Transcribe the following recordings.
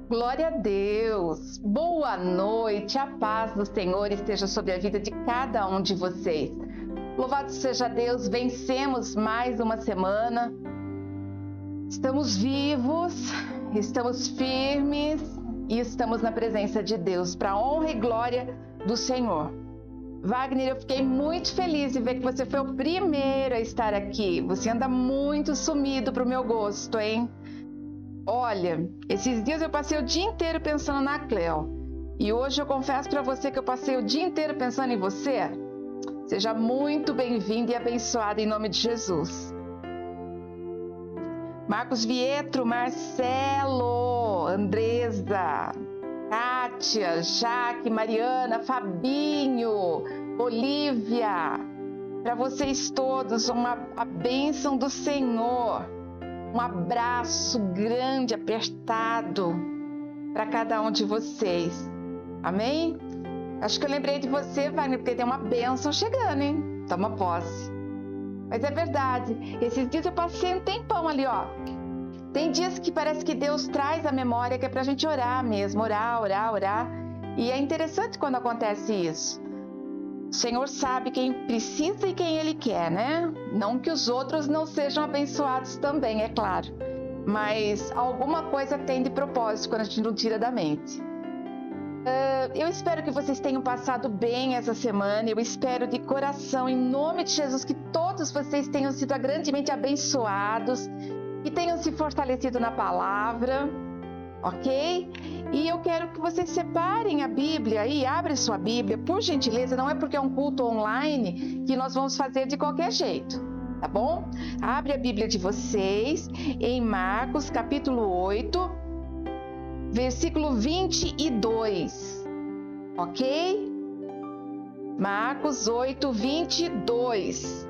Glória a Deus! Boa noite, a paz do Senhor esteja sobre a vida de cada um de vocês. Louvado seja Deus, vencemos mais uma semana, estamos vivos, estamos firmes e estamos na presença de Deus, para a honra e glória do Senhor. Wagner, eu fiquei muito feliz de ver que você foi o primeiro a estar aqui. Você anda muito sumido para o meu gosto, hein? Olha, esses dias eu passei o dia inteiro pensando na Cleo. E hoje eu confesso para você que eu passei o dia inteiro pensando em você. Seja muito bem-vindo e abençoado em nome de Jesus. Marcos Vietro, Marcelo, Andresa, Kátia, Jaque, Mariana, Fabinho, Olívia. Para vocês todos, a bênção do Senhor. Um abraço grande, apertado para cada um de vocês. Amém? Acho que eu lembrei de você, Wagner, porque tem uma bênção chegando, hein? Toma posse. Mas é verdade. Esses dias eu passei um tempão ali, ó. Tem dias que parece que Deus traz a memória que é pra gente orar mesmo. Orar. E é interessante quando acontece isso. O Senhor sabe quem precisa e quem Ele quer, né? Não que os outros não sejam abençoados também, é claro. Mas alguma coisa tem de propósito quando a gente não tira da mente. Eu espero que vocês tenham passado bem essa semana. Eu espero de coração, em nome de Jesus, que todos vocês tenham sido grandemente abençoados, que tenham se fortalecido na palavra, ok? E eu quero que vocês separem a Bíblia aí, abrem sua Bíblia, por gentileza, não é porque é um culto online que nós vamos fazer de qualquer jeito, tá bom? Abre a Bíblia de vocês em Marcos capítulo 8, versículo 22, ok? Marcos 8, 22.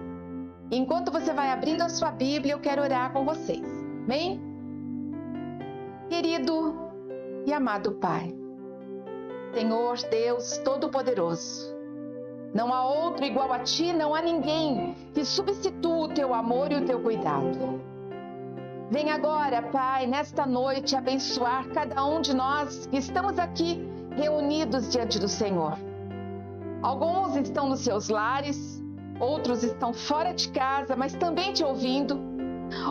Enquanto você vai abrindo a sua Bíblia, eu quero orar com vocês, amém? Querido e amado Pai, Senhor Deus Todo-Poderoso, não há outro igual a Ti, não há ninguém que substitua o Teu amor e o Teu cuidado. Vem agora, Pai, nesta noite abençoar cada um de nós que estamos aqui reunidos diante do Senhor. Alguns estão nos seus lares, outros estão fora de casa, mas também Te ouvindo.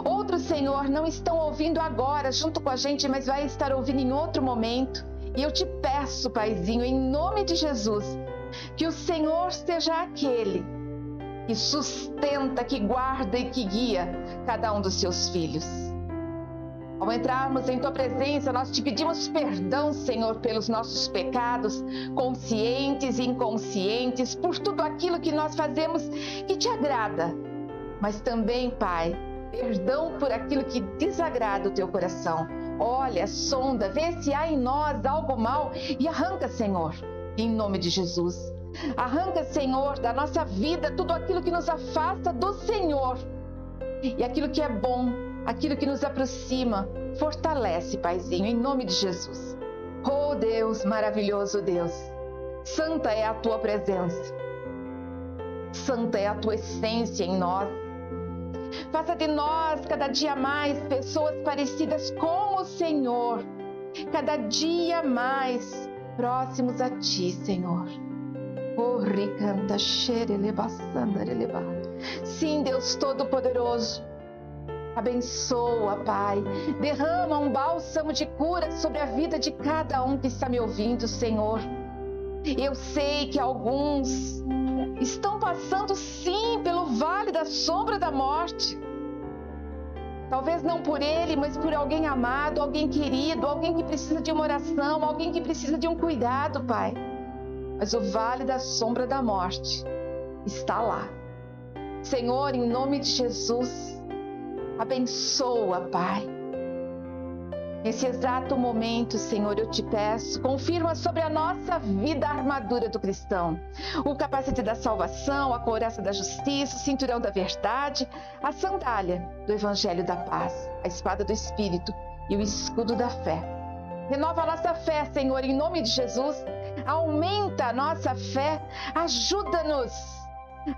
Outros, Senhor, não estão ouvindo agora junto com a gente, mas vai estar ouvindo em outro momento. E eu Te peço, Paizinho, em nome de Jesus, que o Senhor seja aquele que sustenta, que guarda e que guia cada um dos Seus filhos. Ao entrarmos em Tua presença, nós Te pedimos perdão, Senhor, pelos nossos pecados, conscientes e inconscientes, por tudo aquilo que nós fazemos que Te agrada. Mas também, Pai, perdão por aquilo que desagrada o Teu coração. Olha, sonda, vê se há em nós algo mal e arranca, Senhor, em nome de Jesus. Arranca, Senhor, da nossa vida tudo aquilo que nos afasta do Senhor. E aquilo que é bom, aquilo que nos aproxima, fortalece, Paizinho, em nome de Jesus. Oh Deus, maravilhoso Deus, santa é a Tua presença. Santa é a Tua essência em nós. Faça de nós cada dia mais pessoas parecidas com o Senhor, cada dia mais próximos a Ti, Senhor. Sim, Deus Todo-Poderoso, abençoa, Pai, derrama um bálsamo de cura sobre a vida de cada um que está me ouvindo, Senhor. Eu sei que alguns estão passando sim pelo vale da sombra da morte. Talvez não por ele, mas por alguém amado, alguém querido, alguém que precisa de uma oração, alguém que precisa de um cuidado, Pai. Mas o vale da sombra da morte está lá. Senhor, em nome de Jesus, abençoa, Pai. Nesse exato momento, Senhor, eu Te peço, confirma sobre a nossa vida a armadura do cristão, o capacete da salvação, a couraça da justiça, o cinturão da verdade, a sandália do evangelho da paz, a espada do Espírito e o escudo da fé. Renova a nossa fé, Senhor, em nome de Jesus. Aumenta a nossa fé, ajuda-nos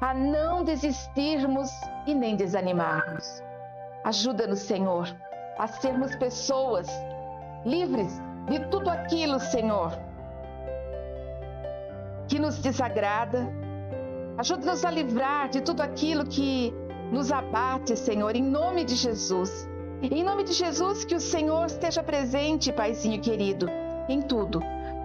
a não desistirmos e nem desanimarmos. Ajuda-nos, Senhor, a sermos pessoas livres de tudo aquilo, Senhor, que nos desagrada. Ajuda-nos a livrar de tudo aquilo que nos abate, Senhor, em nome de Jesus. Em nome de Jesus, que o Senhor esteja presente, Paizinho querido, em tudo.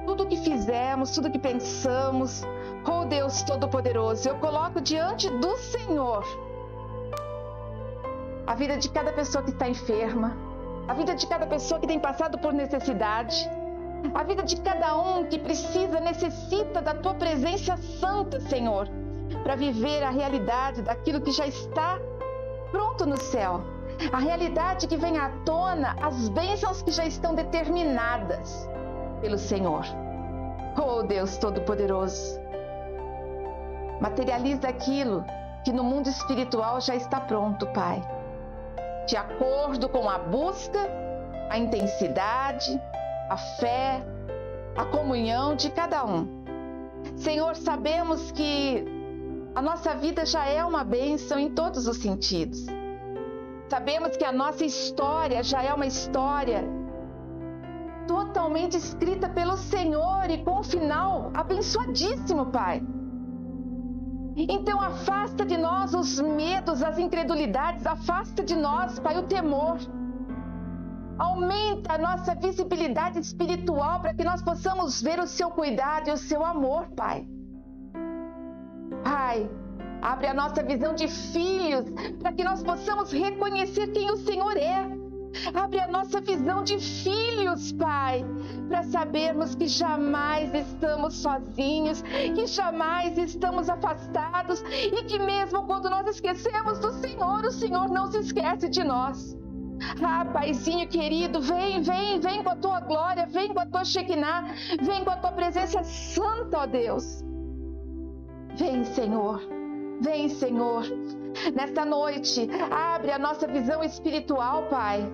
Tudo que fizemos, tudo que pensamos. Oh Deus Todo-Poderoso, eu coloco diante do Senhor a vida de cada pessoa que está enferma, a vida de cada pessoa que tem passado por necessidade, a vida de cada um que necessita da Tua presença santa, Senhor, para viver a realidade daquilo que já está pronto no céu, a realidade que vem à tona, as bênçãos que já estão determinadas pelo Senhor. Oh Deus Todo-Poderoso, materializa aquilo que no mundo espiritual já está pronto, Pai, de acordo com a busca, a intensidade, a fé, a comunhão de cada um. Senhor, sabemos que a nossa vida já é uma bênção em todos os sentidos. Sabemos que a nossa história já é uma história totalmente escrita pelo Senhor e com um final abençoadíssimo, Pai. Então afasta de nós os medos, as incredulidades, afasta de nós, Pai, o temor. Aumenta a nossa visibilidade espiritual para que nós possamos ver o Seu cuidado e o Seu amor, Pai. Pai, abre a nossa visão de filhos para que nós possamos reconhecer quem o Senhor é. Abre a nossa visão de filhos, Pai, para sabermos que jamais estamos sozinhos, que jamais estamos afastados e que mesmo quando nós esquecemos do Senhor, o Senhor não se esquece de nós. Ah, Paizinho querido, vem com a Tua glória, vem com a Tua Shekinah, vem com a Tua presença santa, ó Deus. Vem, Senhor. Vem, Senhor. Nesta noite, abre a nossa visão espiritual, Pai.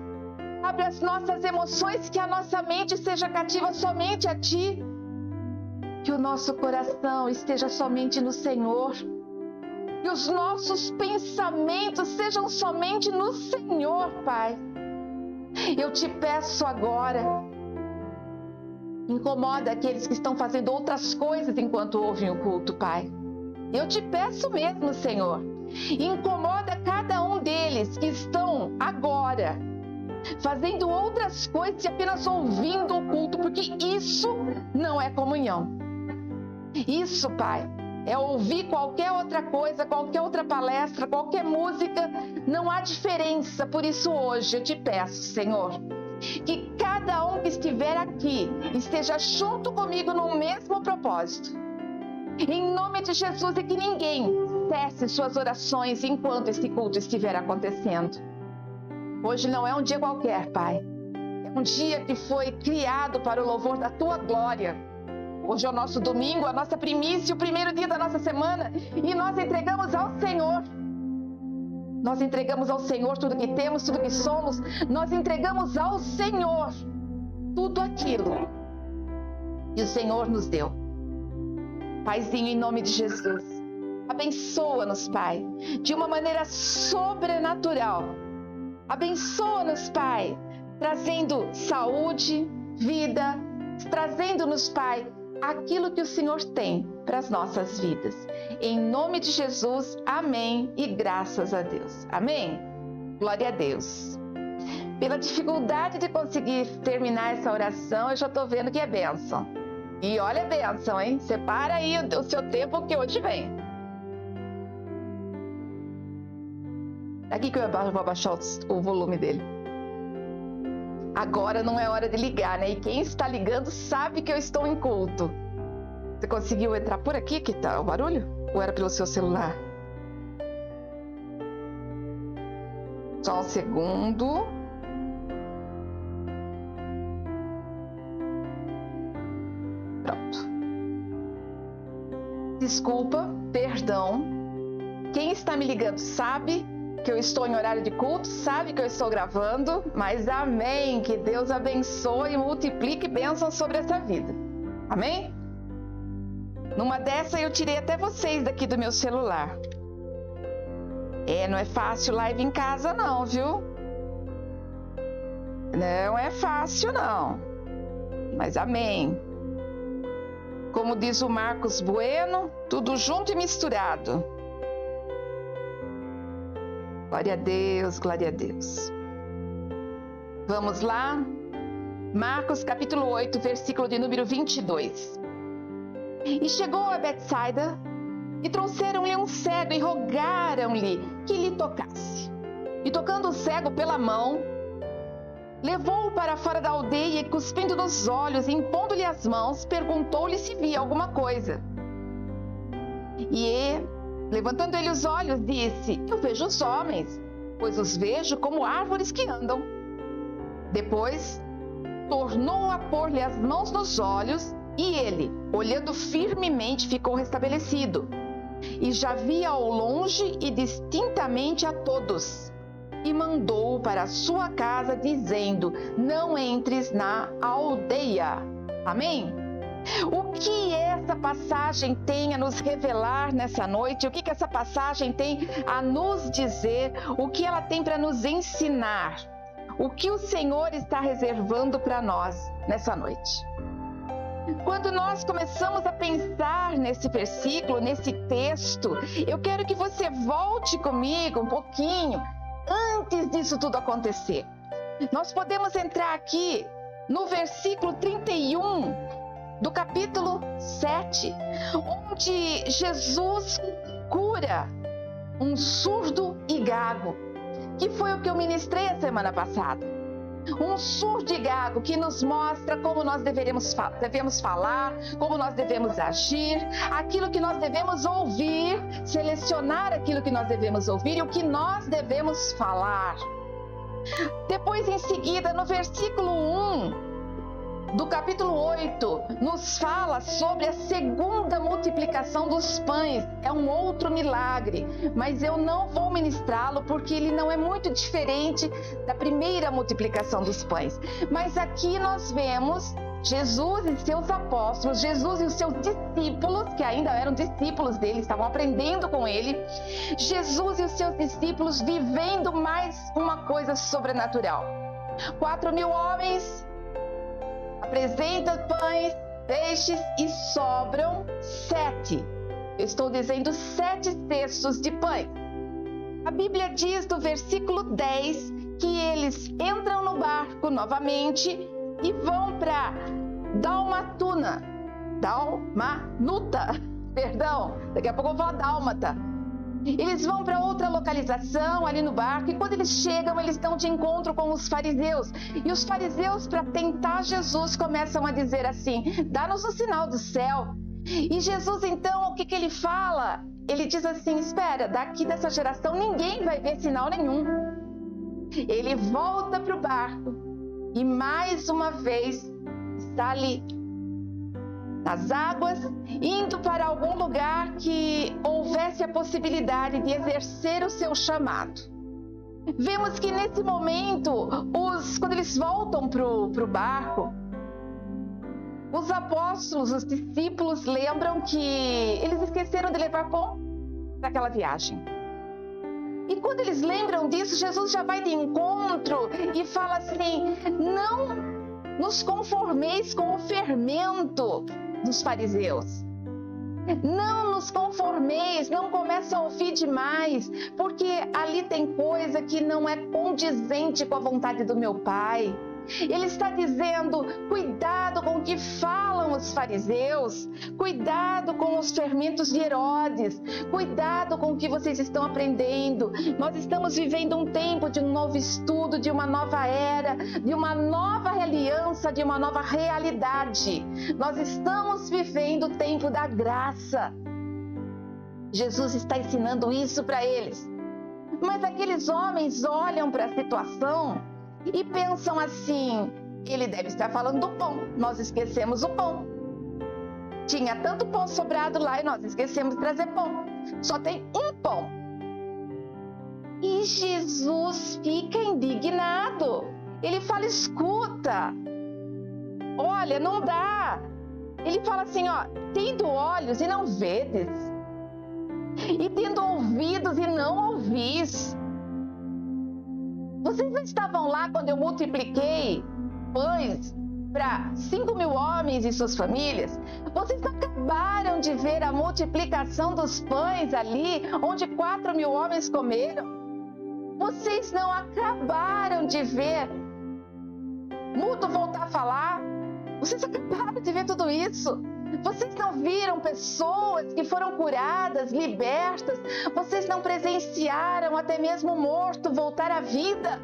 Abre as nossas emoções, que a nossa mente seja cativa somente a Ti. Que o nosso coração esteja somente no Senhor. Que os nossos pensamentos sejam somente no Senhor, Pai. Eu Te peço agora, incomoda aqueles que estão fazendo outras coisas enquanto ouvem o culto, Pai. Eu Te peço mesmo, Senhor, incomoda cada um deles que estão agora fazendo outras coisas e apenas ouvindo o culto, porque isso não é comunhão. Isso, Pai, é ouvir qualquer outra coisa, qualquer outra palestra, qualquer música, não há diferença. Por isso hoje eu Te peço, Senhor, que cada um que estiver aqui esteja junto comigo no mesmo propósito. Em nome de Jesus, e que ninguém cesse suas orações enquanto esse culto estiver acontecendo. Hoje não é um dia qualquer, Pai. É um dia que foi criado para o louvor da Tua glória. Hoje é o nosso domingo, a nossa primícia, o primeiro dia da nossa semana, e nós entregamos ao Senhor. Nós entregamos ao Senhor tudo que temos, tudo que somos. Nós entregamos ao Senhor tudo aquilo que o Senhor nos deu. Paizinho, em nome de Jesus, abençoa-nos, Pai, de uma maneira sobrenatural. Abençoa-nos, Pai, trazendo saúde, vida, trazendo-nos, Pai, aquilo que o Senhor tem para as nossas vidas. Em nome de Jesus, amém e graças a Deus. Amém? Glória a Deus. Pela dificuldade de conseguir terminar essa oração, eu já estou vendo que é bênção. E olha a bênção, hein? Separa aí o seu tempo que hoje vem. Aqui que eu vou abaixar o volume dele. Agora não é hora de ligar, né? E quem está ligando sabe que eu estou em culto. Você conseguiu entrar por aqui que tá o barulho? Ou era pelo seu celular? Só um segundo. Pronto. Desculpa, perdão. Quem está me ligando sabe que eu estou em horário de culto, sabe que eu estou gravando, mas amém, que Deus abençoe e multiplique bênçãos sobre essa vida, amém? Numa dessa eu tirei até vocês daqui do meu celular. Não é fácil live em casa não, viu? Não é fácil não. Mas amém. Como diz o Marcos Bueno, tudo junto e misturado. Glória a Deus, glória a Deus. Vamos lá? Marcos capítulo 8, versículo de número 22. E chegou a Betsaida, e trouxeram-lhe um cego, e rogaram-lhe que lhe tocasse. E tocando o cego pela mão, levou-o para fora da aldeia, e cuspindo nos olhos, e impondo-lhe as mãos, perguntou-lhe se via alguma coisa. E, levantando ele os olhos, disse: eu vejo os homens, pois os vejo como árvores que andam. Depois, tornou a pôr-lhe as mãos nos olhos, e ele, olhando firmemente, ficou restabelecido. E já via ao longe e distintamente a todos. E mandou-o para a sua casa, dizendo: não entres na aldeia. Amém? O que essa passagem tem a nos revelar nessa noite? O que essa passagem tem a nos dizer? O que ela tem para nos ensinar? O que o Senhor está reservando para nós nessa noite? Quando nós começamos a pensar nesse versículo, nesse texto, eu quero que você volte comigo um pouquinho antes disso tudo acontecer. Nós podemos entrar aqui no versículo 31 do capítulo 7, onde Jesus cura um surdo e gago, que foi o que eu ministrei a semana passada. Um surdo e gago que nos mostra como nós devemos falar, como nós devemos agir, aquilo que nós devemos ouvir, selecionar aquilo que nós devemos ouvir e o que nós devemos falar. Depois, em seguida, no versículo 1 do capítulo 8, nos fala sobre a segunda multiplicação dos pães. É um outro milagre, mas eu não vou ministrá-lo porque ele não é muito diferente da primeira multiplicação dos pães. Mas aqui nós vemos Jesus e seus apóstolos, Jesus e os seus discípulos, que ainda eram discípulos dele, estavam aprendendo com ele. Jesus e os seus discípulos vivendo mais uma coisa sobrenatural. 4.000 homens, apresenta pães, peixes e sobram 7. Eu estou dizendo 7 cestos de pães. A Bíblia diz no versículo 10 que eles entram no barco novamente e vão para Dalmanuta, daqui a pouco eu vou falar Dálmata. Eles vão para outra localização ali no barco e quando eles chegam, eles estão de encontro com os fariseus. E os fariseus, para tentar Jesus, começam a dizer assim: dá-nos o sinal do céu. E Jesus, então, o que ele fala? Ele diz assim: espera, daqui dessa geração ninguém vai ver sinal nenhum. Ele volta para o barco e mais uma vez está ali nas águas, indo para algum lugar que houvesse a possibilidade de exercer o seu chamado. Vemos que nesse momento, quando eles voltam para o barco, os apóstolos, os discípulos lembram que eles esqueceram de levar pão para aquela viagem. E quando eles lembram disso, Jesus já vai de encontro e fala assim: não nos conformeis com o fermento dos fariseus. Não nos conformeis, não comece a ouvir demais, porque ali tem coisa que não é condizente com a vontade do meu Pai. Ele está dizendo: cuidado com o que falam os fariseus, cuidado com os fermentos de Herodes, cuidado com o que vocês estão aprendendo. Nós estamos vivendo um tempo de um novo estudo, de uma nova era, de uma nova aliança, de uma nova realidade. Nós estamos vivendo o tempo da graça. Jesus está ensinando isso para eles. Mas aqueles homens olham para a situação e pensam assim: ele deve estar falando do pão, nós esquecemos o pão. Tinha tanto pão sobrado lá e nós esquecemos de trazer pão. Só tem um pão. E Jesus fica indignado. Ele fala: escuta, olha, não dá. Ele fala assim, ó: tendo olhos e não vedes, e tendo ouvidos e não ouvis. Vocês não estavam lá quando eu multipliquei pães para 5.000 homens e suas famílias. Vocês acabaram de ver a multiplicação dos pães ali, onde 4.000 homens comeram. Vocês não acabaram de ver mudo voltar a falar. Vocês acabaram de ver tudo isso. Vocês não viram pessoas que foram curadas, libertas. Vocês não presenciaram até mesmo o morto voltar à vida.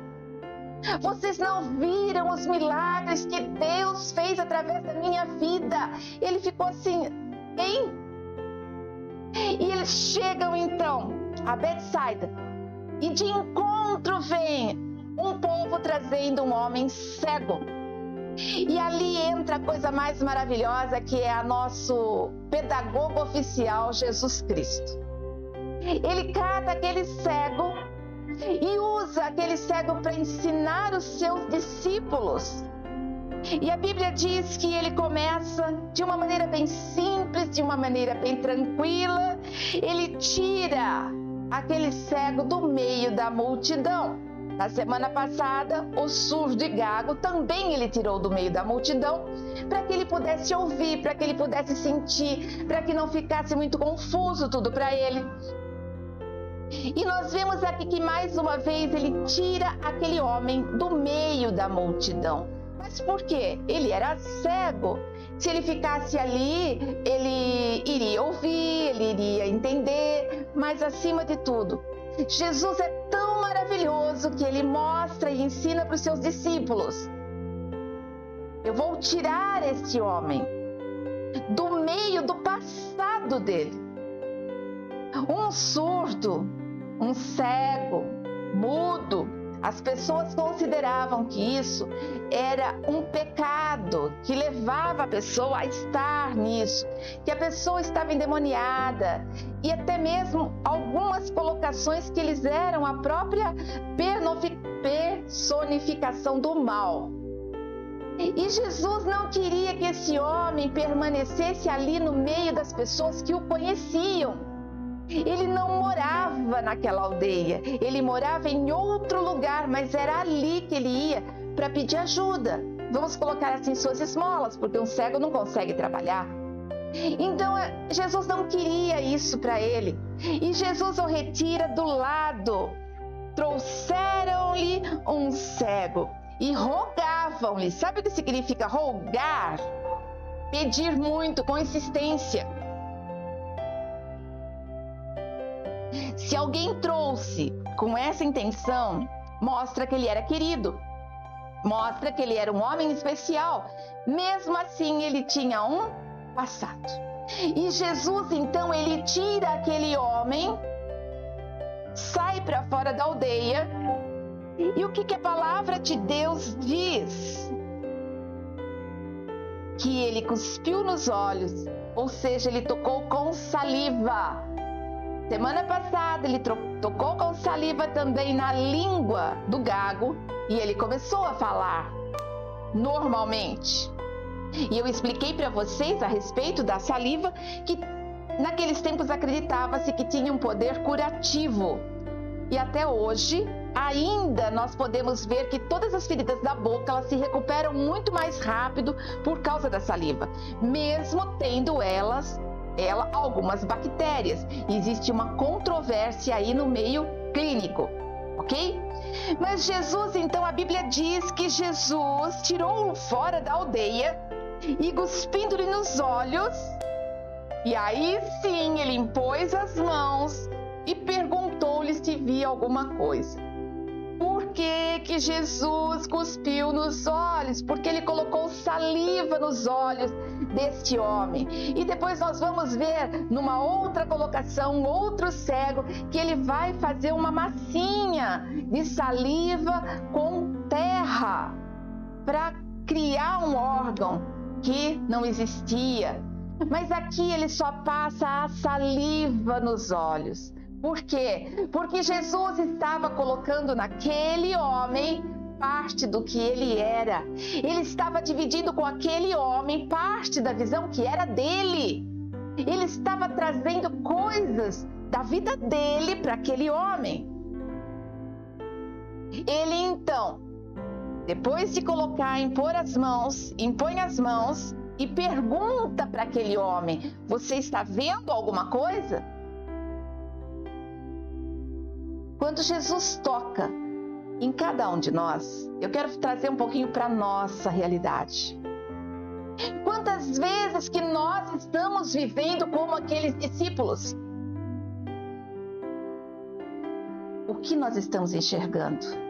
Vocês não viram os milagres que Deus fez através da minha vida. Ele ficou assim, hein? E eles chegam então a Betsaida, e de encontro vem um povo trazendo um homem cego. E ali entra a coisa mais maravilhosa, que é a nosso pedagogo oficial, Jesus Cristo. Ele cata aquele cego e usa aquele cego para ensinar os seus discípulos. E a Bíblia diz que ele começa de uma maneira bem simples, de uma maneira bem tranquila. Ele tira aquele cego do meio da multidão. Na semana passada, o surdo e gago também ele tirou do meio da multidão, para que ele pudesse ouvir, para que ele pudesse sentir, para que não ficasse muito confuso tudo para ele. E nós vemos aqui que mais uma vez ele tira aquele homem do meio da multidão. Mas por quê? Ele era cego. Se ele ficasse ali, ele iria ouvir, ele iria entender, mas acima de tudo, Jesus é tão maravilhoso que ele mostra e ensina para os seus discípulos: eu vou tirar este homem do meio do passado dele. Um surdo, um cego, mudo, as pessoas consideravam que isso era um pecado que levava a pessoa a estar nisso, que a pessoa estava endemoniada, e até mesmo algumas colocações que eles eram a própria personificação do mal. E Jesus não queria que esse homem permanecesse ali no meio das pessoas que o conheciam. Ele não morava naquela aldeia, ele morava em outro lugar, mas era ali que ele ia para pedir ajuda. Vamos colocar assim, suas esmolas, porque um cego não consegue trabalhar. Então, Jesus não queria isso para ele. E Jesus o retira do lado. Trouxeram-lhe um cego e rogavam-lhe. Sabe o que significa rogar? Pedir muito, com insistência. Se alguém trouxe com essa intenção, mostra que ele era querido, mostra que ele era um homem especial. Mesmo assim, ele tinha um passado. E Jesus, então, ele tira aquele homem, sai para fora da aldeia. E o que a palavra de Deus diz? Que ele cuspiu nos olhos, ou seja, ele tocou com saliva. Semana passada ele tocou com saliva também na língua do gago e ele começou a falar normalmente. E eu expliquei para vocês a respeito da saliva, que naqueles tempos acreditava-se que tinha um poder curativo. E até hoje, ainda nós podemos ver que todas as feridas da boca, elas se recuperam muito mais rápido por causa da saliva, mesmo tendo ela algumas bactérias. Existe uma controvérsia aí no meio clínico, ok? Mas Jesus, então, a Bíblia diz que Jesus tirou-o fora da aldeia e cuspindo-lhe nos olhos, e aí sim ele impôs as mãos e perguntou-lhe se via alguma coisa. Por que Jesus cuspiu nos olhos? Porque ele colocou saliva nos olhos deste homem. E depois nós vamos ver numa outra colocação, um outro cego, que ele vai fazer uma massinha de saliva com terra para criar um órgão que não existia. Mas aqui ele só passa a saliva nos olhos. Por quê? Porque Jesus estava colocando naquele homem parte do que ele era. Ele estava dividindo com aquele homem parte da visão que era dele. Ele estava trazendo coisas da vida dele para aquele homem. Ele então Depois de colocar, impõe as mãos e pergunta para aquele homem: você está vendo alguma coisa? Quando Jesus toca em cada um de nós, eu quero trazer um pouquinho para a nossa realidade. Quantas vezes que nós estamos vivendo como aqueles discípulos? O que nós estamos enxergando?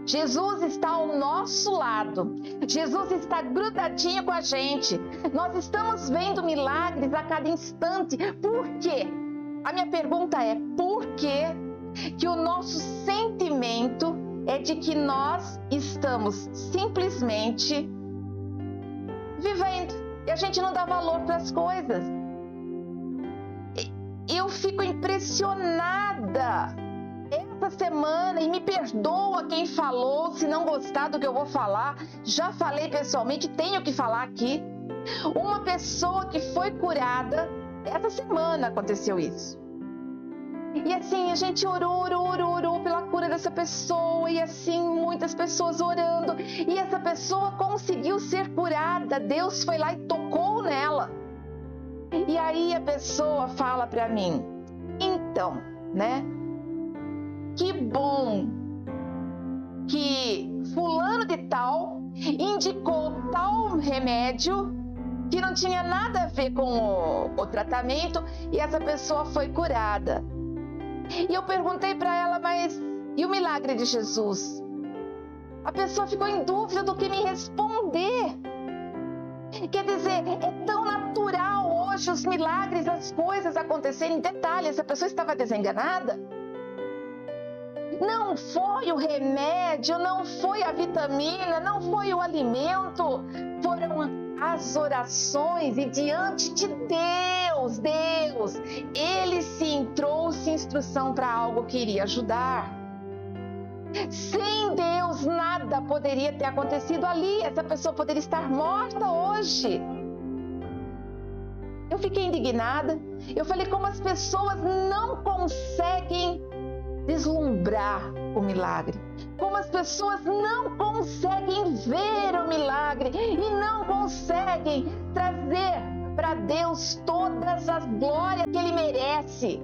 Jesus está ao nosso lado. Jesus está grudadinho com a gente. Nós estamos vendo milagres a cada instante. Por quê? A minha pergunta é: por quê que o nosso sentimento é de que nós estamos simplesmente vivendo e a gente não dá valor para as coisas? Eu fico impressionada essa semana, e me perdoa quem falou se não gostar do que eu vou falar. Já falei pessoalmente, tenho que falar aqui. Uma pessoa que foi curada, essa semana aconteceu isso. E assim, a gente orou pela cura dessa pessoa, e assim, muitas pessoas orando, e essa pessoa conseguiu ser curada. Deus foi lá e tocou nela. E aí a pessoa fala para mim: então, né? Que bom que fulano de tal indicou tal remédio que não tinha nada a ver com o tratamento, e essa pessoa foi curada. E eu perguntei para ela: mas e o milagre de Jesus? A pessoa ficou em dúvida do que me responder. Quer dizer, é tão natural hoje os milagres, as coisas acontecerem. Detalhe, essa pessoa estava desenganada. Não foi o remédio, não foi a vitamina, não foi o alimento, foram as orações. E diante de Deus, Ele sim trouxe instrução para algo que iria ajudar. Sem Deus, nada poderia ter acontecido ali. Essa pessoa poderia estar morta hoje. Eu fiquei indignada. Eu falei: como as pessoas não conseguem deslumbrar o milagre, como as pessoas não conseguem ver o milagre e não conseguem trazer para Deus todas as glórias que Ele merece,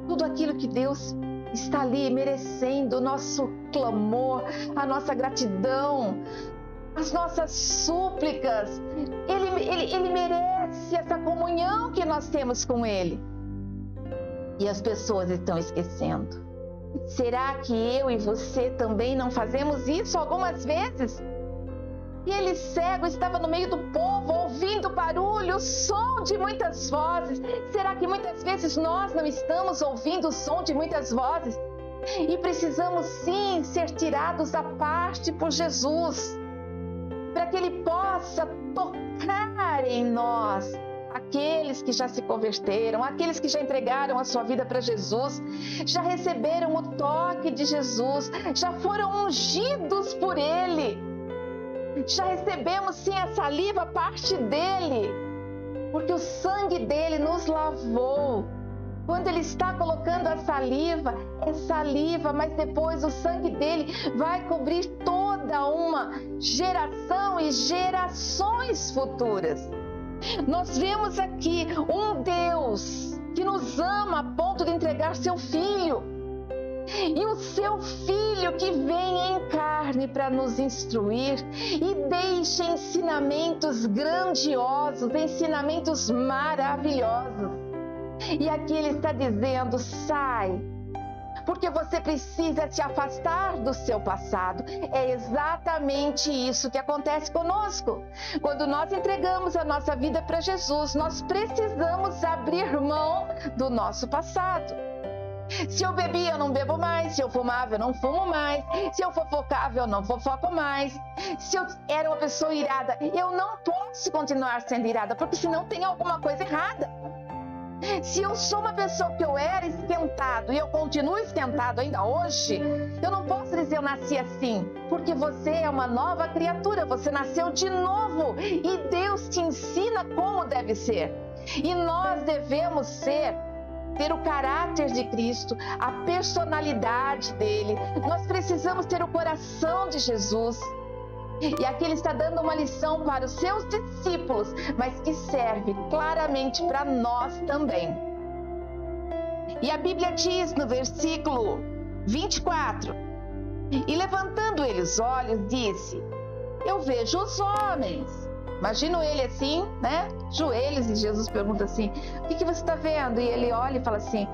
tudo aquilo que Deus está ali merecendo, o nosso clamor, a nossa gratidão, as nossas súplicas. Ele merece essa comunhão que nós temos com Ele, e as pessoas estão esquecendo. Será que eu e você também não fazemos isso algumas vezes? E ele cego estava no meio do povo, ouvindo barulho, o som de muitas vozes. Será que muitas vezes nós não estamos ouvindo o som de muitas vozes? E precisamos sim ser tirados à parte por Jesus, para que Ele possa tocar em nós. Aqueles que já se converteram, aqueles que já entregaram a sua vida para Jesus, já receberam o toque de Jesus, já foram ungidos por Ele, já recebemos sim a saliva, parte dEle, porque o sangue dEle nos lavou. Quando Ele está colocando a saliva, é saliva, mas depois o sangue dEle vai cobrir toda uma geração e gerações futuras. Nós vemos aqui um Deus que nos ama a ponto de entregar seu Filho. E o seu Filho que vem em carne para nos instruir e deixa ensinamentos grandiosos, ensinamentos maravilhosos. E aqui Ele está dizendo: sai, porque você precisa se afastar do seu passado. É exatamente isso que acontece conosco. Quando nós entregamos a nossa vida para Jesus, nós precisamos abrir mão do nosso passado. Se eu bebia, eu não bebo mais. Se eu fumava, eu não fumo mais. Se eu fofocava, eu não fofoco mais. Se eu era uma pessoa irada, eu não posso continuar sendo irada, porque senão tem alguma coisa errada. Se eu sou uma pessoa que eu era esquentado e eu continuo esquentado ainda hoje, eu não posso dizer eu nasci assim, porque você é uma nova criatura, você nasceu de novo e Deus te ensina como deve ser. E nós devemos ter o caráter de Cristo, a personalidade dele. Nós precisamos ter o coração de Jesus. E aqui ele está dando uma lição para os seus discípulos, mas que serve claramente para nós também. E a Bíblia diz no versículo 24: e levantando ele os olhos, disse: eu vejo os homens. Imagino ele assim, né? Joelhos, e Jesus pergunta assim: o que você está vendo? E ele olha e fala assim: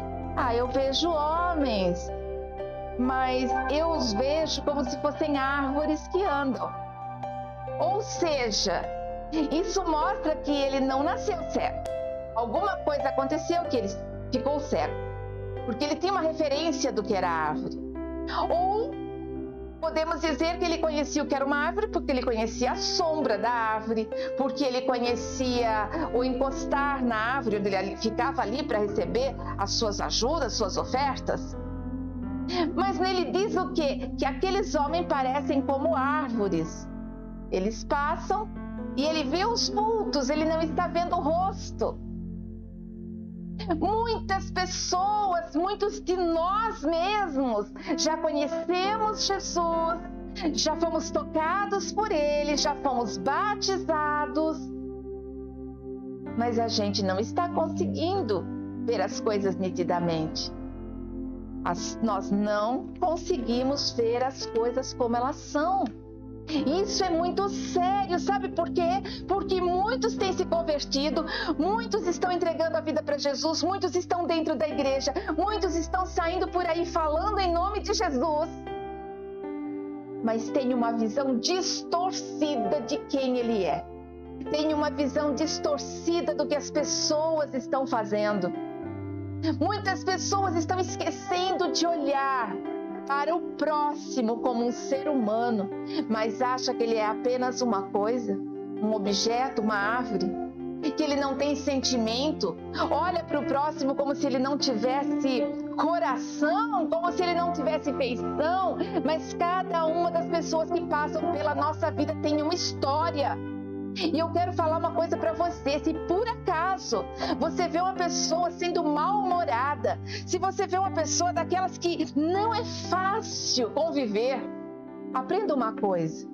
eu vejo homens, mas eu os vejo como se fossem árvores que andam. Ou seja, isso mostra que ele não nasceu cego. Alguma coisa aconteceu que ele ficou cego, porque ele tem uma referência do que era árvore. Ou podemos dizer que ele conhecia o que era uma árvore porque ele conhecia a sombra da árvore, porque ele conhecia o encostar na árvore, onde ele ficava ali para receber as suas ajudas, suas ofertas. Mas nele diz o quê? Que aqueles homens parecem como árvores. Eles passam e ele vê os vultos, ele não está vendo o rosto. Muitas pessoas, muitos de nós mesmos, já conhecemos Jesus, já fomos tocados por ele, já fomos batizados, mas a gente não está conseguindo ver as coisas nitidamente. Nós não conseguimos ver as coisas como elas são. Isso é muito sério, sabe por quê? Porque muitos têm se convertido, muitos estão entregando a vida para Jesus, muitos estão dentro da igreja, muitos estão saindo por aí falando em nome de Jesus, mas tem uma visão distorcida de quem Ele é, tem uma visão distorcida do que as pessoas estão fazendo. Muitas pessoas estão esquecendo de olhar para o próximo como um ser humano, mas acha que ele é apenas uma coisa, um objeto, uma árvore, que ele não tem sentimento. Olha para o próximo como se ele não tivesse coração, como se ele não tivesse feição, mas cada uma das pessoas que passam pela nossa vida tem uma história. E eu quero falar uma coisa para você: se por acaso você vê uma pessoa sendo mal-humorada, se você vê uma pessoa daquelas que não é fácil conviver, aprenda uma coisa: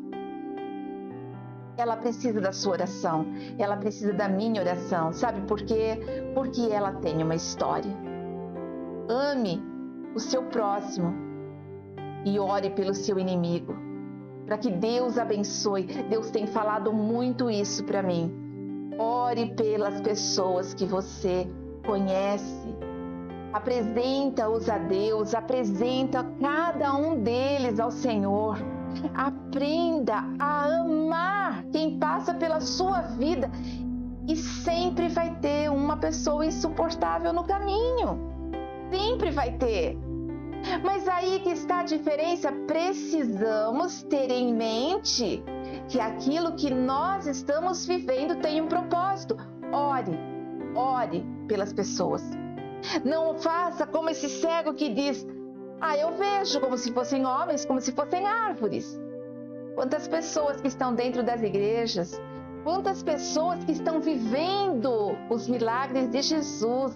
ela precisa da sua oração, ela precisa da minha oração. Sabe por quê? Porque ela tem uma história. Ame o seu próximo e ore pelo seu inimigo, para que Deus abençoe. Deus tem falado muito isso para mim. Ore pelas pessoas que você conhece. Apresenta-os a Deus, apresenta cada um deles ao Senhor. Aprenda a amar quem passa pela sua vida. E sempre vai ter uma pessoa insuportável no caminho. Sempre vai ter. Mas aí que está a diferença. Precisamos ter em mente que aquilo que nós estamos vivendo tem um propósito. Ore pelas pessoas. Não faça como esse cego que diz: eu vejo como se fossem homens, como se fossem árvores. Quantas pessoas que estão dentro das igrejas, quantas pessoas que estão vivendo os milagres de Jesus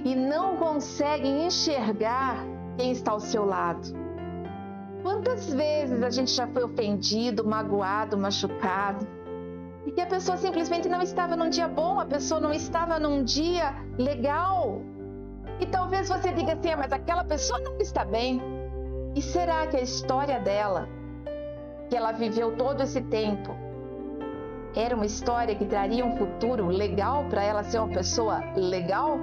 e não conseguem enxergar quem está ao seu lado. Quantas vezes a gente já foi ofendido, magoado, machucado, e a pessoa simplesmente não estava num dia bom, a pessoa não estava num dia legal. E talvez você diga assim: mas aquela pessoa não está bem. E será que a história dela, que ela viveu todo esse tempo, era uma história que traria um futuro legal para ela ser uma pessoa legal?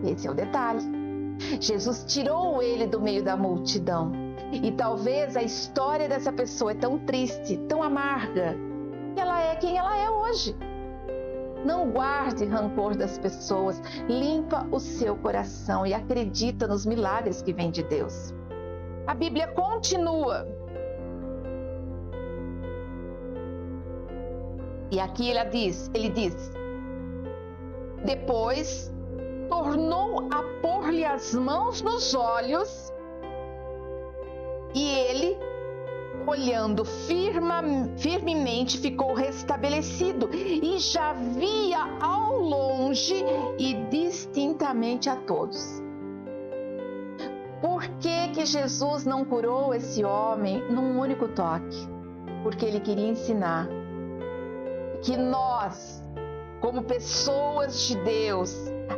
Esse é o detalhe. Jesus tirou ele do meio da multidão. E talvez a história dessa pessoa é tão triste, tão amarga, que ela é quem ela é hoje. Não guarde rancor das pessoas, limpa o seu coração e acredita nos milagres que vêm de Deus. A Bíblia continua. E aqui ele diz: depois tornou a pôr-lhe as mãos nos olhos, e ele olhando firmemente, ficou restabelecido e já via ao longe e distintamente a todos. Por que Jesus não curou esse homem num único toque? Porque ele queria ensinar que nós, como pessoas de Deus,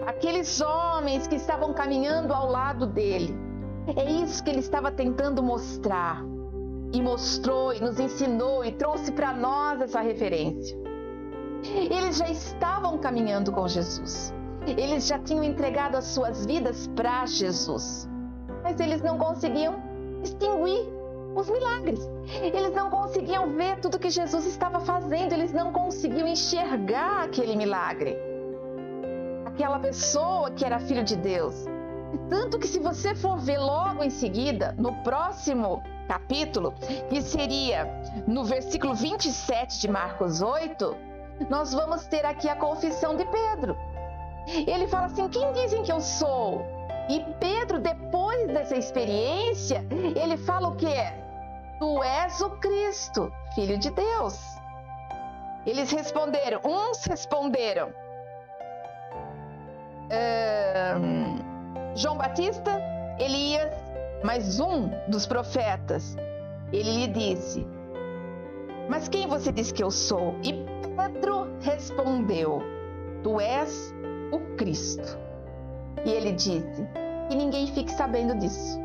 aqueles homens que estavam caminhando ao lado dele, é isso que ele estava tentando mostrar. E mostrou, e nos ensinou, e trouxe para nós essa referência. Eles já estavam caminhando com Jesus. Eles já tinham entregado as suas vidas para Jesus. Mas eles não conseguiam distinguir os milagres. Eles não conseguiam ver tudo que Jesus estava fazendo. Eles não conseguiam enxergar aquele milagre. Aquela pessoa que era filho de Deus. Tanto que se você for ver logo em seguida, no próximo capítulo, que seria no versículo 27 de Marcos 8, nós vamos ter aqui a confissão de Pedro. Ele fala assim: quem dizem que eu sou? E Pedro, depois dessa experiência, ele fala o quê? Tu és o Cristo, Filho de Deus. Eles responderam, uns responderam João Batista, Elias, mas um dos profetas, ele lhe disse: mas quem você diz que eu sou? E Pedro respondeu: tu és o Cristo. E ele disse: que ninguém fique sabendo disso.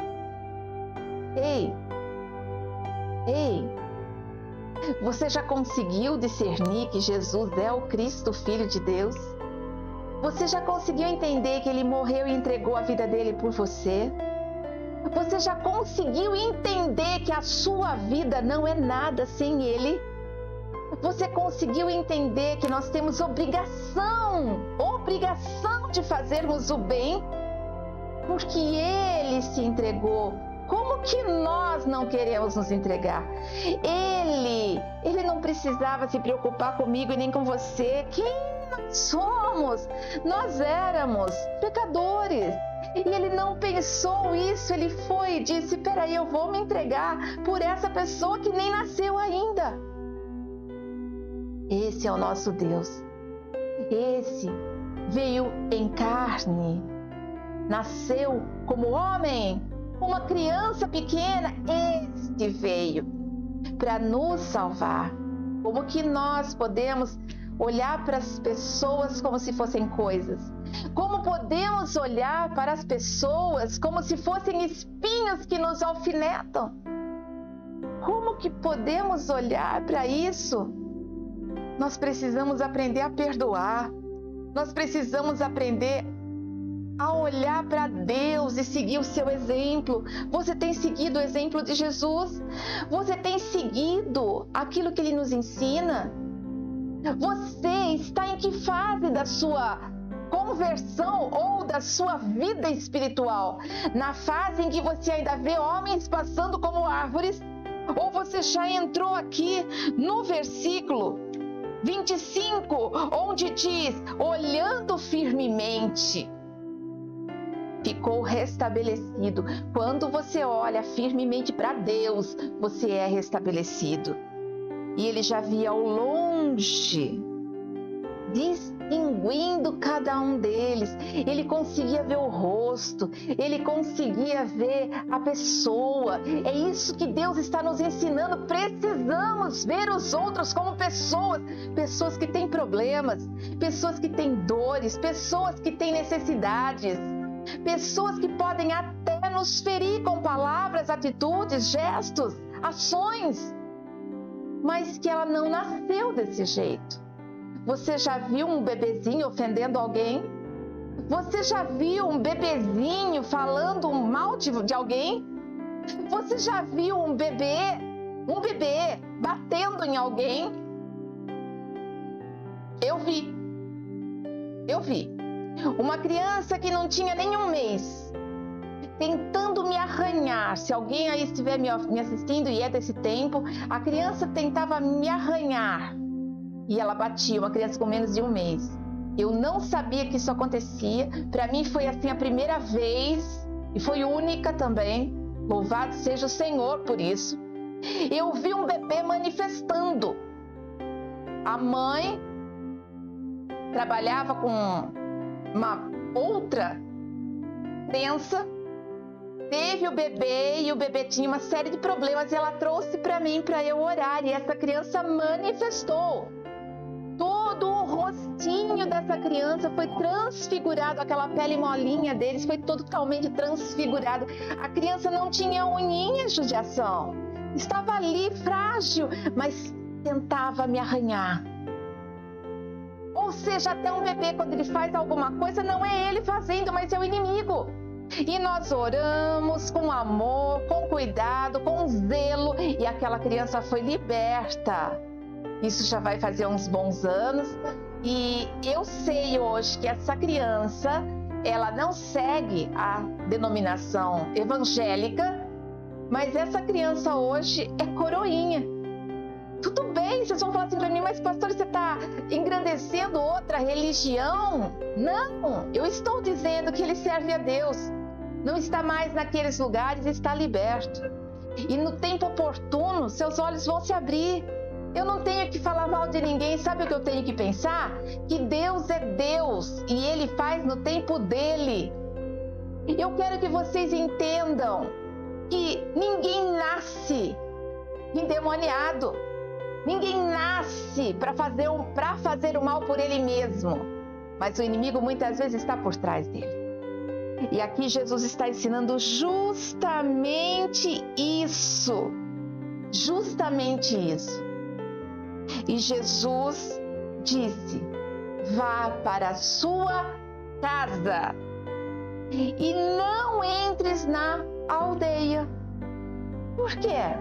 Ei, você já conseguiu discernir que Jesus é o Cristo, Filho de Deus? Você já conseguiu entender que Ele morreu e entregou a vida dele por você? Você já conseguiu entender que a sua vida não é nada sem Ele? Você conseguiu entender que nós temos obrigação de fazermos o bem? Porque Ele se entregou. Como que nós não queremos nos entregar? Ele não precisava se preocupar comigo e nem com você. Quem nós somos? Nós éramos pecadores. E Ele não pensou isso. Ele foi e disse: peraí, eu vou me entregar por essa pessoa que nem nasceu ainda. Esse é o nosso Deus. Esse veio em carne, nasceu como homem, uma criança pequena. Este veio para nos salvar. Como que nós podemos olhar para as pessoas como se fossem coisas? Como podemos olhar para as pessoas como se fossem espinhos que nos alfinetam? Como que podemos olhar para isso? Nós precisamos aprender a perdoar. Nós precisamos aprender a olhar para Deus e seguir o seu exemplo. Você tem seguido o exemplo de Jesus? Você tem seguido aquilo que Ele nos ensina? Você está em que fase da sua conversão ou da sua vida espiritual? Na fase em que você ainda vê homens passando como árvores? Ou você já entrou aqui no versículo 25, onde diz: olhando firmemente, ficou restabelecido. Quando você olha firmemente para Deus, você é restabelecido. E ele já via ao longe, distinguindo cada um deles. Ele conseguia ver o rosto, ele conseguia ver a pessoa. É isso que Deus está nos ensinando. Precisamos ver os outros como pessoas, pessoas que têm problemas, pessoas que têm dores, pessoas que têm necessidades, pessoas que podem até nos ferir com palavras, atitudes, gestos, ações, mas que ela não nasceu desse jeito. Você já viu um bebezinho ofendendo alguém? Você já viu um bebezinho falando mal de alguém? Você já viu um bebê batendo em alguém? Eu vi. Uma criança que não tinha nem um mês, tentando me arranhar. Se alguém aí estiver me assistindo e é desse tempo, a criança tentava me arranhar e ela batia, uma criança com menos de um mês. Eu não sabia que isso acontecia. Para mim foi assim a primeira vez e foi única também. Louvado seja o Senhor por isso. Eu vi um bebê manifestando. A mãe trabalhava com uma outra crença, teve o bebê e o bebê tinha uma série de problemas e ela trouxe para mim para eu orar e essa criança manifestou. Todo o rostinho dessa criança foi transfigurado, aquela pele molinha deles foi totalmente transfigurado. A criança não tinha unhinhas, judiação, estava ali frágil, mas tentava me arranhar. Ou seja, até um bebê, quando ele faz alguma coisa, não é ele fazendo, mas é o inimigo. E nós oramos com amor, com cuidado, com zelo, e aquela criança foi liberta. Isso já vai fazer uns bons anos, e eu sei hoje que essa criança, ela não segue a denominação evangélica, mas essa criança hoje é coroinha. Tudo bem, vocês vão falar assim para mim, mas pastor, você está engrandecendo outra religião? Não, eu estou dizendo que ele serve a Deus. Não está mais naqueles lugares, está liberto. E no tempo oportuno, seus olhos vão se abrir. Eu não tenho que falar mal de ninguém, sabe o que eu tenho que pensar? Que Deus é Deus e Ele faz no tempo dEle. Eu quero que vocês entendam que ninguém nasce endemoniado. Ninguém nasce para fazer o mal por ele mesmo, mas o inimigo muitas vezes está por trás dele. E aqui Jesus está ensinando justamente isso. Justamente isso. E Jesus disse: vá para a sua casa e não entres na aldeia. Por quê?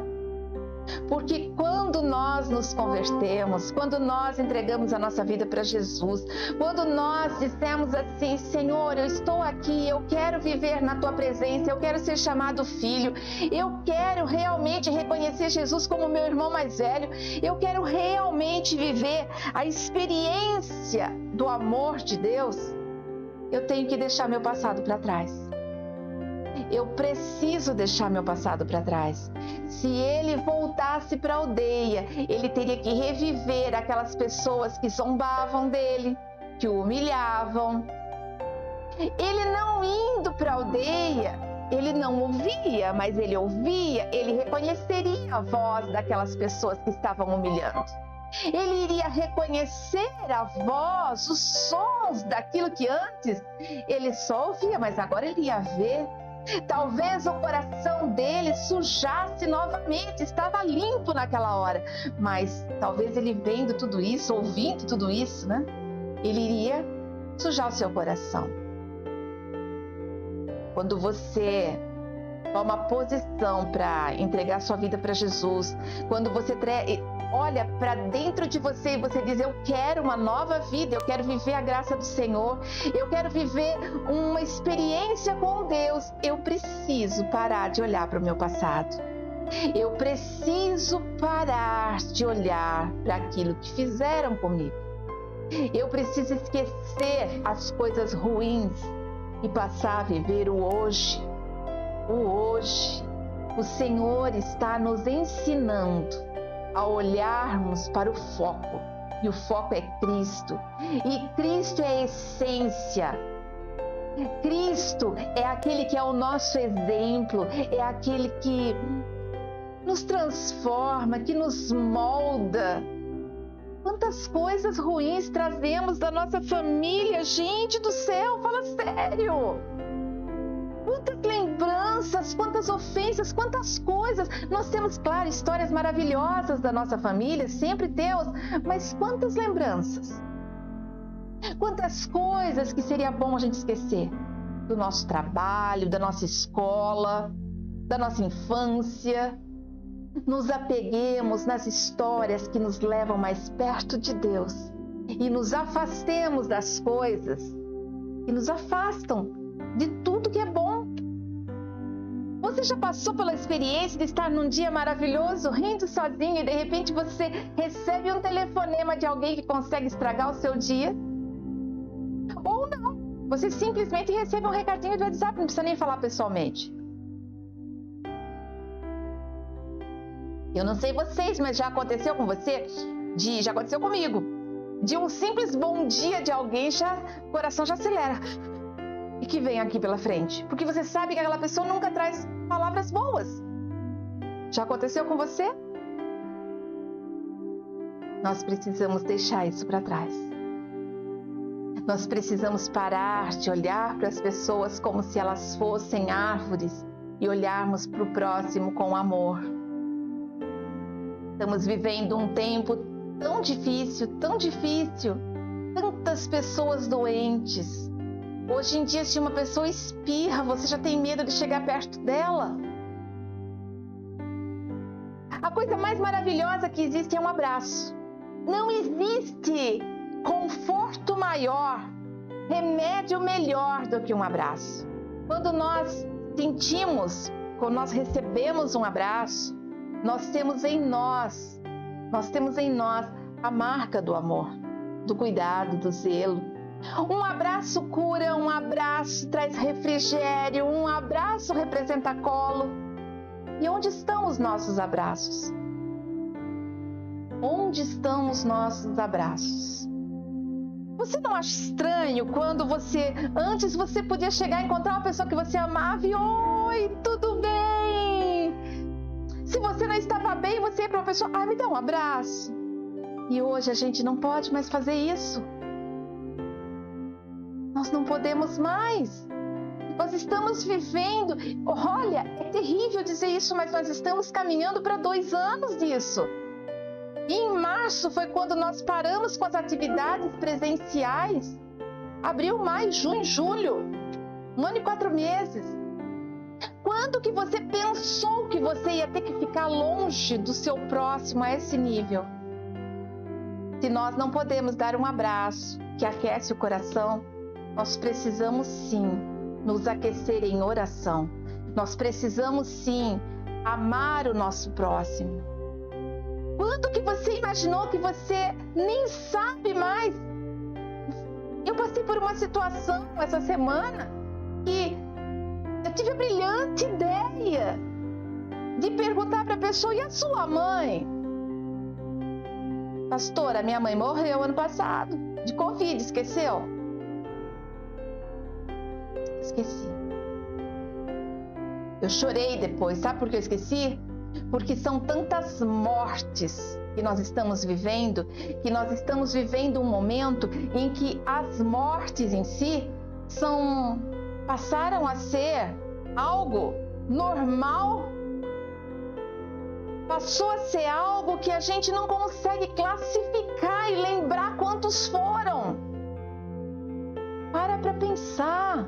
Porque quando nós nos convertemos, quando nós entregamos a nossa vida para Jesus, quando nós dissemos assim: Senhor, eu estou aqui, eu quero viver na Tua presença, eu quero ser chamado filho, eu quero realmente reconhecer Jesus como meu irmão mais velho, eu quero realmente viver a experiência do amor de Deus, eu tenho que deixar meu passado para trás. Eu preciso deixar meu passado para trás. Se ele voltasse para a aldeia, ele teria que reviver aquelas pessoas que zombavam dele, que o humilhavam. Ele não indo para a aldeia, ele não ouvia, mas ele ouvia, ele reconheceria a voz daquelas pessoas que estavam humilhando. Ele iria reconhecer a voz, os sons daquilo que antes ele só ouvia, mas agora ele ia ver. Talvez o coração dele sujasse novamente, estava limpo naquela hora, mas talvez ele vendo tudo isso, ouvindo tudo isso, né? Ele iria sujar o seu coração. Quando você toma posição para entregar sua vida para Jesus, quando você olha para dentro de você e você diz: eu quero uma nova vida, eu quero viver a graça do Senhor, eu quero viver uma experiência com Deus, eu preciso parar de olhar para o meu passado. Eu preciso parar de olhar para aquilo que fizeram comigo. Eu preciso esquecer as coisas ruins e passar a viver o hoje. O hoje. O Senhor está nos ensinando a olharmos para o foco, e o foco é Cristo, e Cristo é a essência. Cristo é aquele que é o nosso exemplo, é aquele que nos transforma, que nos molda. Quantas coisas ruins trazemos da nossa família, gente do céu, fala sério! Quantas lembranças, quantas ofensas, quantas coisas. Nós temos, claro, histórias maravilhosas da nossa família, sempre temos, mas quantas lembranças? Quantas coisas que seria bom a gente esquecer? Do nosso trabalho, da nossa escola, da nossa infância. Nos apeguemos nas histórias que nos levam mais perto de Deus e nos afastemos das coisas que nos afastam de tudo que é bom. Você já passou pela experiência de estar num dia maravilhoso, rindo sozinho, e de repente você recebe um telefonema de alguém que consegue estragar o seu dia? Ou não, você simplesmente recebe um recadinho do WhatsApp, não precisa nem falar pessoalmente. Eu não sei vocês, mas já aconteceu com você? Já aconteceu comigo. De um simples bom dia de alguém, o coração já acelera. E que vem aqui pela frente? Porque você sabe que aquela pessoa nunca traz palavras boas. Já aconteceu com você? Nós precisamos deixar isso para trás. Nós precisamos parar de olhar para as pessoas como se elas fossem árvores e olharmos para o próximo com amor. Estamos vivendo um tempo tão difícil, tantas pessoas doentes. Hoje em dia, se uma pessoa espirra, você já tem medo de chegar perto dela. A coisa mais maravilhosa que existe é um abraço. Não existe conforto maior, remédio melhor do que um abraço. Quando nós recebemos um abraço, nós temos em nós a marca do amor, do cuidado, do zelo. Um abraço cura, um abraço traz refrigério, um abraço representa colo. E onde estão os nossos abraços? Onde estão os nossos abraços? Você não acha estranho quando antes você podia chegar e encontrar uma pessoa que você amava e oi, tudo bem? Se você não estava bem, você ia para uma pessoa, me dá um abraço. E hoje a gente não pode mais fazer isso. Nós não podemos mais. Nós estamos vivendo, olha, é terrível dizer isso, mas nós estamos caminhando para 2 anos disso. E em março foi quando nós paramos com as atividades presenciais. Abril, maio, junho, julho. 1 ano e 4 meses. Quando que você pensou que você ia ter que ficar longe do seu próximo a esse nível? Se nós não podemos dar um abraço que aquece o coração, nós precisamos sim nos aquecer em oração. Nós precisamos sim amar o nosso próximo. Quando que você imaginou que você nem sabe mais? Eu passei por uma situação essa semana que eu tive a brilhante ideia de perguntar para a pessoa, e a sua mãe? Pastora, minha mãe morreu ano passado, de Covid, esqueceu? Esqueci. Eu chorei depois, sabe por que eu esqueci? Porque são tantas mortes que nós estamos vivendo um momento em que as mortes em si passaram a ser algo normal, passou a ser algo que a gente não consegue classificar e lembrar quantos foram. Para pensar.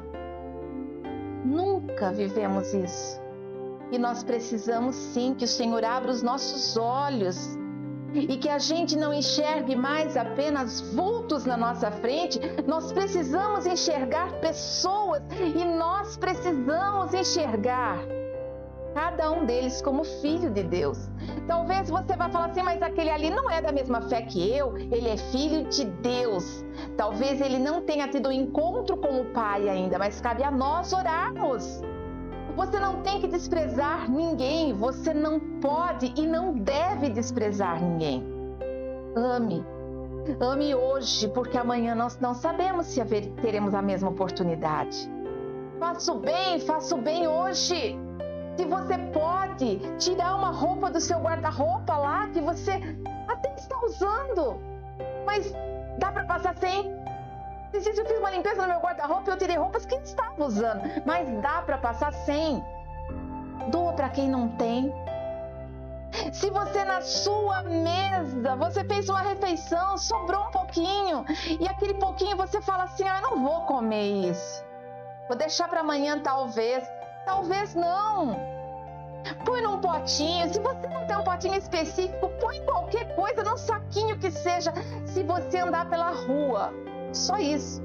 Nunca vivemos isso. E nós precisamos sim que o Senhor abra os nossos olhos e que a gente não enxergue mais apenas vultos na nossa frente. Nós precisamos enxergar pessoas e nós precisamos enxergar cada um deles como filho de Deus. Talvez você vá falar assim, mas aquele ali não é da mesma fé que eu, ele é filho de Deus. Talvez ele não tenha tido um encontro com o Pai ainda, mas cabe a nós orarmos. Você não tem que desprezar ninguém, você não pode e não deve desprezar ninguém. Ame hoje, porque amanhã nós não sabemos se teremos a mesma oportunidade. Faça o bem hoje. Se você pode tirar uma roupa do seu guarda-roupa lá, que você até está usando, mas dá para passar sem? Eu fiz uma limpeza no meu guarda-roupa e eu tirei roupas que eu estava usando, mas dá para passar sem. Doa para quem não tem. Se você na sua mesa, você fez uma refeição, sobrou um pouquinho, e aquele pouquinho você fala assim, eu não vou comer isso. Vou deixar para amanhã talvez não. Põe num potinho, se você não tem um potinho específico, põe qualquer coisa num saquinho que seja. Se você andar pela rua, só isso,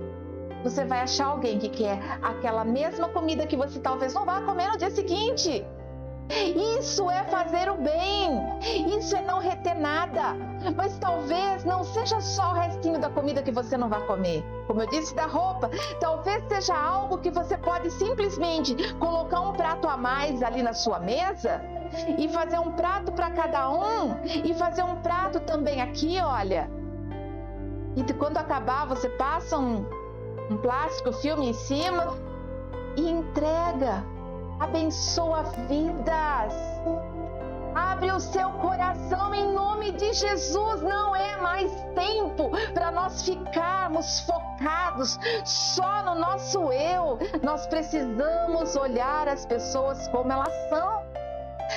você vai achar alguém que quer aquela mesma comida que você talvez não vá comer no dia seguinte. Isso é fazer o bem, isso é não reter nada. Mas talvez não seja só o restinho da comida que você não vai comer. Como eu disse, da roupa, talvez seja algo que você pode simplesmente colocar um prato a mais ali na sua mesa e fazer um prato para cada um e fazer um prato também aqui, olha. E quando acabar, você passa um plástico filme em cima e entrega. Abençoa vidas. Abre o seu coração em nome de Jesus. Não é mais tempo para nós ficarmos focados só no nosso eu. Nós precisamos olhar as pessoas como elas são.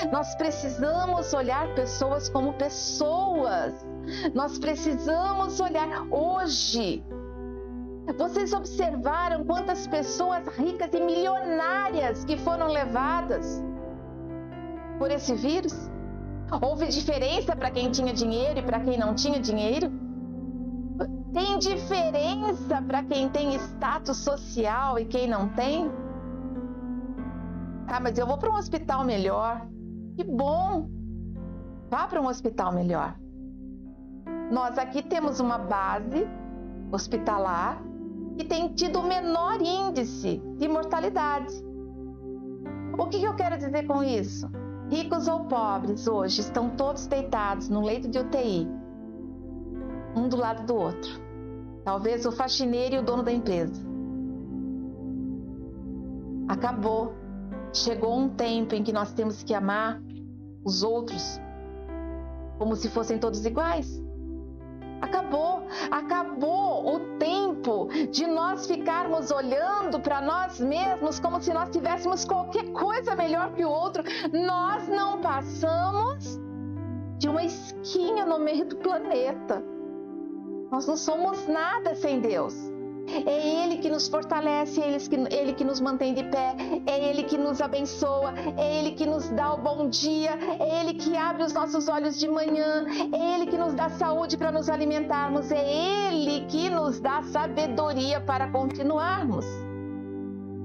Nós precisamos olhar pessoas como pessoas. Nós precisamos olhar hoje. Vocês observaram quantas pessoas ricas e milionárias que foram levadas por esse vírus? Houve diferença para quem tinha dinheiro e para quem não tinha dinheiro? Tem diferença para quem tem status social e quem não tem? Ah, mas eu vou para um hospital melhor. Que bom! Vá para um hospital melhor. Nós aqui temos uma base hospitalar que tem tido o menor índice de mortalidade. O que eu quero dizer com isso? Ricos ou pobres hoje estão todos deitados no leito de UTI, um do lado do outro. Talvez o faxineiro e o dono da empresa. Acabou. Chegou um tempo em que nós temos que amar os outros como se fossem todos iguais. Acabou o tempo de nós ficarmos olhando para nós mesmos como se nós tivéssemos qualquer coisa melhor que o outro. Nós não passamos de uma esquinha no meio do planeta. Nós não somos nada sem Deus. É Ele que nos fortalece, é Ele que nos mantém de pé, é Ele que nos abençoa, é Ele que nos dá o bom dia, é Ele que abre os nossos olhos de manhã, é Ele que nos dá saúde para nos alimentarmos, é Ele que nos dá sabedoria para continuarmos.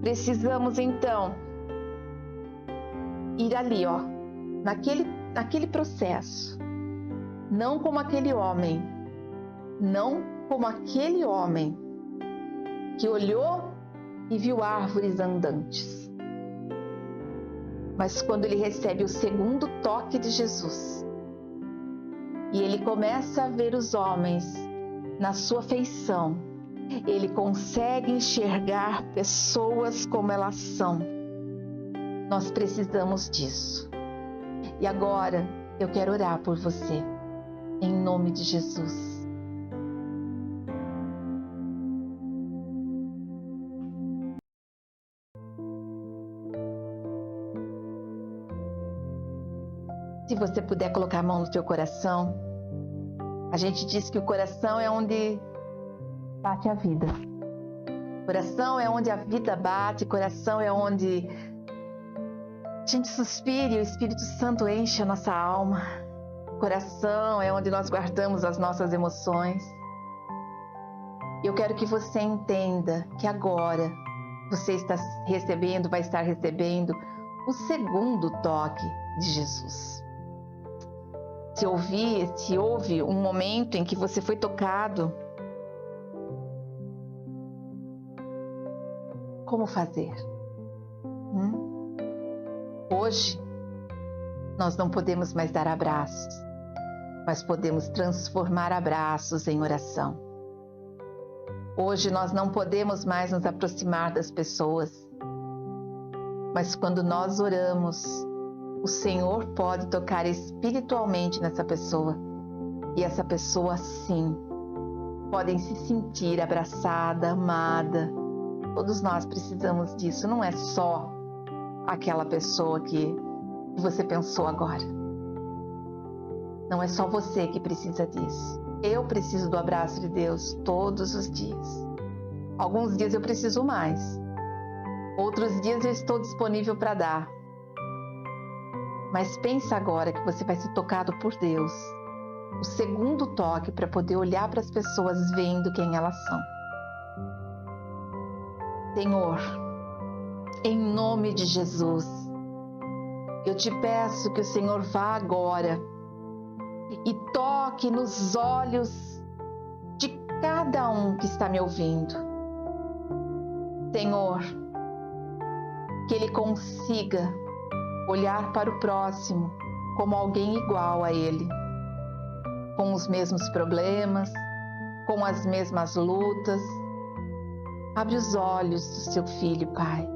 Precisamos então ir ali, ó, naquele processo, não como aquele homem que olhou e viu árvores andantes. Mas quando ele recebe o segundo toque de Jesus, e ele começa a ver os homens na sua feição, ele consegue enxergar pessoas como elas são. Nós precisamos disso. E agora eu quero orar por você, em nome de Jesus. Se você puder colocar a mão no teu coração, a gente diz que o coração é onde bate a vida. O coração é onde a vida bate, o coração é onde a gente suspira e o Espírito Santo enche a nossa alma. O coração é onde nós guardamos as nossas emoções. E eu quero que você entenda que agora você vai estar recebendo o segundo toque de Jesus. Se houve um momento em que você foi tocado, como fazer? Hoje, nós não podemos mais dar abraços, mas podemos transformar abraços em oração. Hoje, nós não podemos mais nos aproximar das pessoas, mas quando nós oramos, o Senhor pode tocar espiritualmente nessa pessoa. E essa pessoa, sim, pode se sentir abraçada, amada. Todos nós precisamos disso. Não é só aquela pessoa que você pensou agora. Não é só você que precisa disso. Eu preciso do abraço de Deus todos os dias. Alguns dias eu preciso mais. Outros dias eu estou disponível para dar. Mas pensa agora que você vai ser tocado por Deus. O segundo toque para poder olhar para as pessoas vendo quem elas são. Senhor, em nome de Jesus, Eu te peço que o Senhor vá agora e toque nos olhos de cada um que está me ouvindo. Senhor, que ele consiga olhar para o próximo como alguém igual a ele, com os mesmos problemas, com as mesmas lutas. Abre os olhos do seu filho, Pai.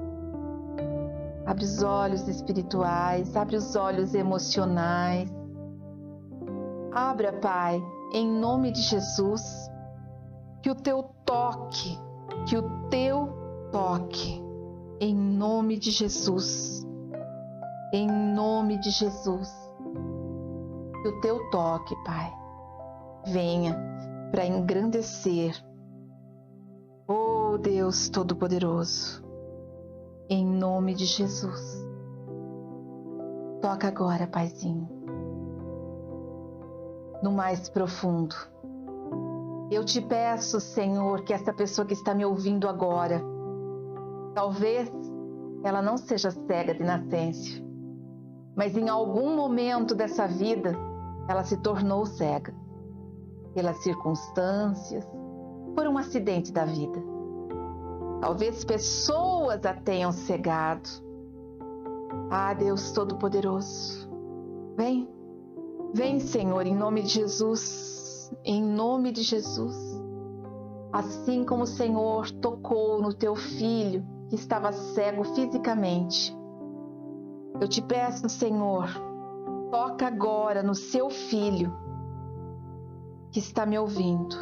Abre os olhos espirituais, abre os olhos emocionais. Abra, Pai, em nome de Jesus, que o teu toque, em nome de Jesus, que o teu toque, Pai, venha para engrandecer, oh Deus Todo-Poderoso, em nome de Jesus. Toca agora, Paizinho, no mais profundo. Eu te peço, Senhor, que essa pessoa que está me ouvindo agora, talvez ela não seja cega de nascença, mas em algum momento dessa vida ela se tornou cega, pelas circunstâncias, por um acidente da vida. Talvez pessoas a tenham cegado. Ah, Deus Todo-Poderoso, vem, Senhor, em nome de Jesus, em nome de Jesus. Assim como o Senhor tocou no teu filho que estava cego fisicamente, eu te peço, Senhor, toca agora no seu filho que está me ouvindo,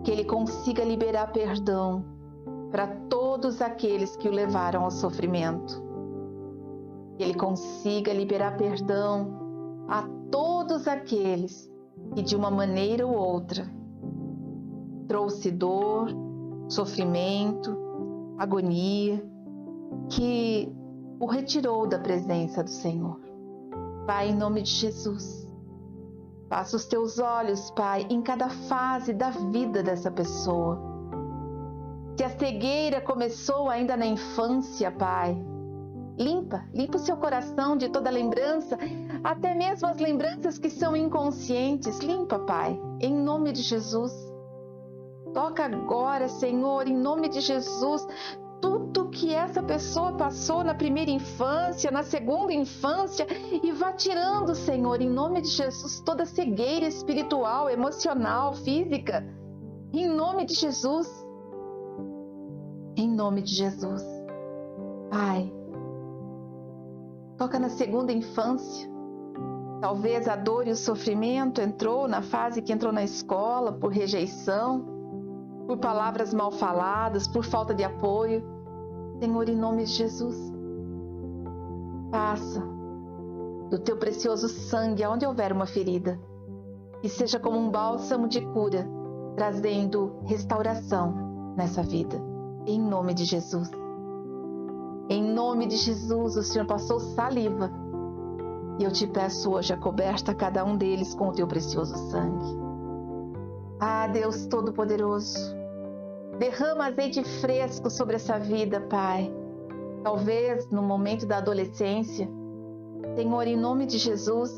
que ele consiga liberar perdão para todos aqueles que o levaram ao sofrimento, que ele consiga liberar perdão a todos aqueles que de uma maneira ou outra trouxe dor, sofrimento, agonia, que o retirou da presença do Senhor. Pai, em nome de Jesus, passa os teus olhos, Pai, em cada fase da vida dessa pessoa. Se a cegueira começou ainda na infância, Pai, limpa o seu coração de toda lembrança, até mesmo as lembranças que são inconscientes. Limpa, Pai, em nome de Jesus. Toca agora, Senhor, em nome de Jesus, tudo que essa pessoa passou na primeira infância, na segunda infância, e vá tirando, Senhor, em nome de Jesus, toda cegueira espiritual, emocional, física, em nome de Jesus. Em nome de Jesus. Pai, toca na segunda infância. Talvez a dor e o sofrimento entrou na fase que entrou na escola, por rejeição, por palavras mal faladas, por falta de apoio. Senhor, em nome de Jesus, passa do teu precioso sangue aonde houver uma ferida, que seja como um bálsamo de cura, trazendo restauração nessa vida. Em nome de Jesus. Em nome de Jesus, o Senhor passou saliva, e eu te peço hoje, acoberta cada um deles com o teu precioso sangue. Ah, Deus Todo-Poderoso, derrama azeite fresco sobre essa vida, Pai. Talvez no momento da adolescência, Senhor, em nome de Jesus.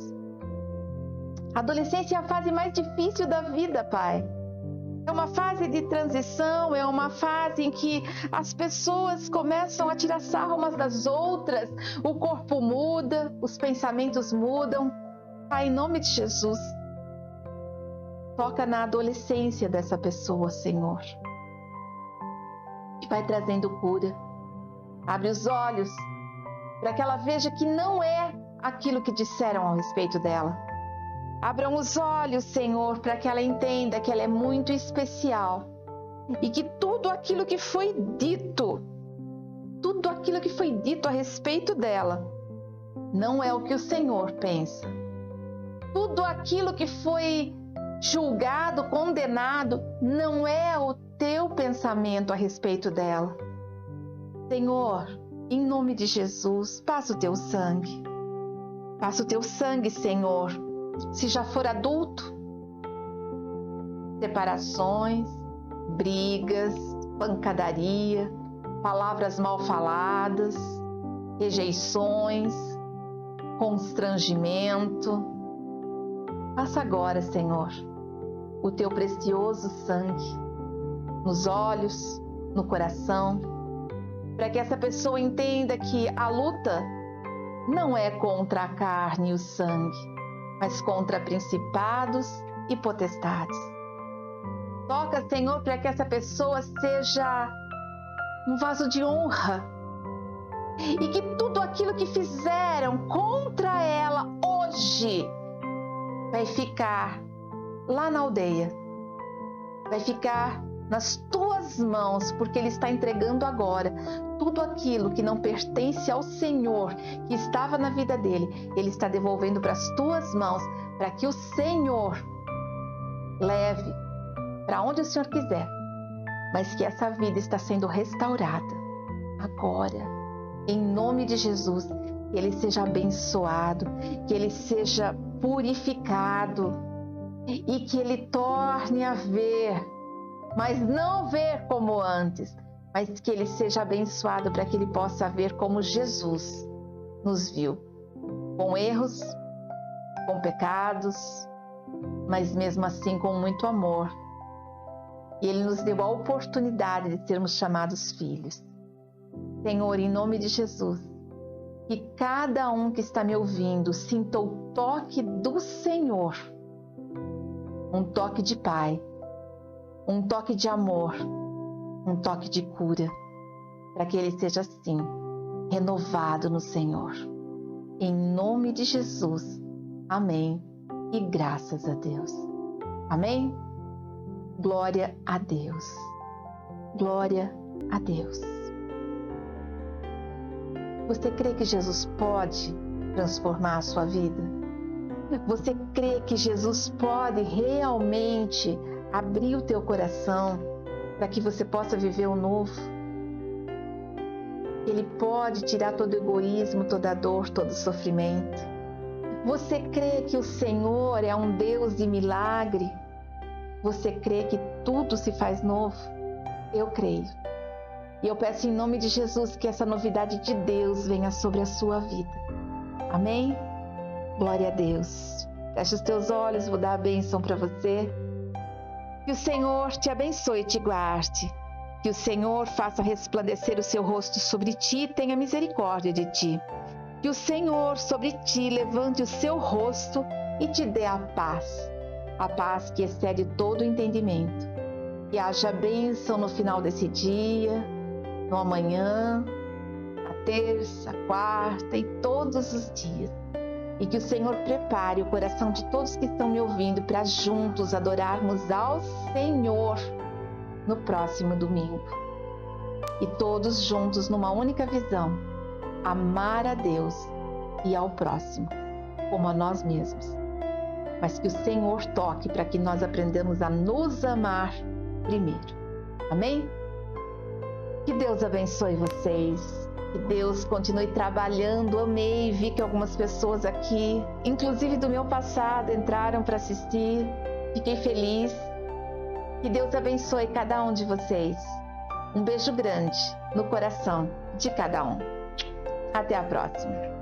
A adolescência é a fase mais difícil da vida, Pai. É uma fase de transição, é uma fase em que as pessoas começam a tirar sarro umas das outras, o corpo muda, os pensamentos mudam. Pai, em nome de Jesus, toca na adolescência dessa pessoa, Senhor, e vai trazendo cura. Abre os olhos para que ela veja que não é aquilo que disseram ao respeito dela. Abram os olhos, Senhor, para que ela entenda que ela é muito especial e que tudo aquilo que foi dito a respeito dela, não é o que o Senhor pensa. Tudo aquilo que foi julgado, condenado, não é o teu pensamento a respeito dela. Senhor, em nome de Jesus, passa o teu sangue. Passa o teu sangue, Senhor. Se já for adulto, separações, brigas, pancadaria, palavras mal faladas, rejeições, constrangimento. Passa agora, Senhor, o teu precioso sangue nos olhos, no coração, para que essa pessoa entenda que a luta não é contra a carne e o sangue, mas contra principados e potestades. Toca, Senhor, para que essa pessoa seja um vaso de honra e que tudo aquilo que fizeram contra ela hoje vai ficar lá na aldeia, vai ficar nas tuas mãos, porque Ele está entregando agora tudo aquilo que não pertence ao Senhor, que estava na vida dele. Ele está devolvendo para as tuas mãos, para que o Senhor leve para onde o Senhor quiser, mas que essa vida está sendo restaurada agora, em nome de Jesus. Que ele seja abençoado, que ele seja purificado e que ele torne a ver, mas não ver como antes, mas que ele seja abençoado para que ele possa ver como Jesus nos viu, com erros, com pecados, mas mesmo assim com muito amor. E ele nos deu a oportunidade de sermos chamados filhos. Senhor, em nome de Jesus, que cada um que está me ouvindo sinta o toque do Senhor, um toque de Pai, um toque de amor, um toque de cura, para que ele seja assim, renovado no Senhor. Em nome de Jesus, amém e graças a Deus. Amém? Glória a Deus. Glória a Deus. Você crê que Jesus pode transformar a sua vida? Você crê que Jesus pode realmente abrir o teu coração para que você possa viver o novo? Ele pode tirar todo o egoísmo, toda a dor, todo o sofrimento. Você crê que o Senhor é um Deus de milagre? Você crê que tudo se faz novo? Eu creio. E eu peço em nome de Jesus que essa novidade de Deus venha sobre a sua vida. Amém? Glória a Deus. Feche os teus olhos, vou dar a bênção para você. Que o Senhor te abençoe e te guarde. Que o Senhor faça resplandecer o seu rosto sobre ti e tenha misericórdia de ti. Que o Senhor sobre ti levante o seu rosto e te dê a paz que excede todo o entendimento. Que haja bênção no final desse dia, no amanhã, na terça, quarta e todos os dias. E que o Senhor prepare o coração de todos que estão me ouvindo para juntos adorarmos ao Senhor no próximo domingo. E todos juntos numa única visão, amar a Deus e ao próximo, como a nós mesmos. Mas que o Senhor toque para que nós aprendamos a nos amar primeiro. Amém? Que Deus abençoe vocês. Que Deus continue trabalhando. Amei, vi que algumas pessoas aqui, inclusive do meu passado, entraram para assistir. Fiquei feliz. Que Deus abençoe cada um de vocês. Um beijo grande no coração de cada um. Até a próxima.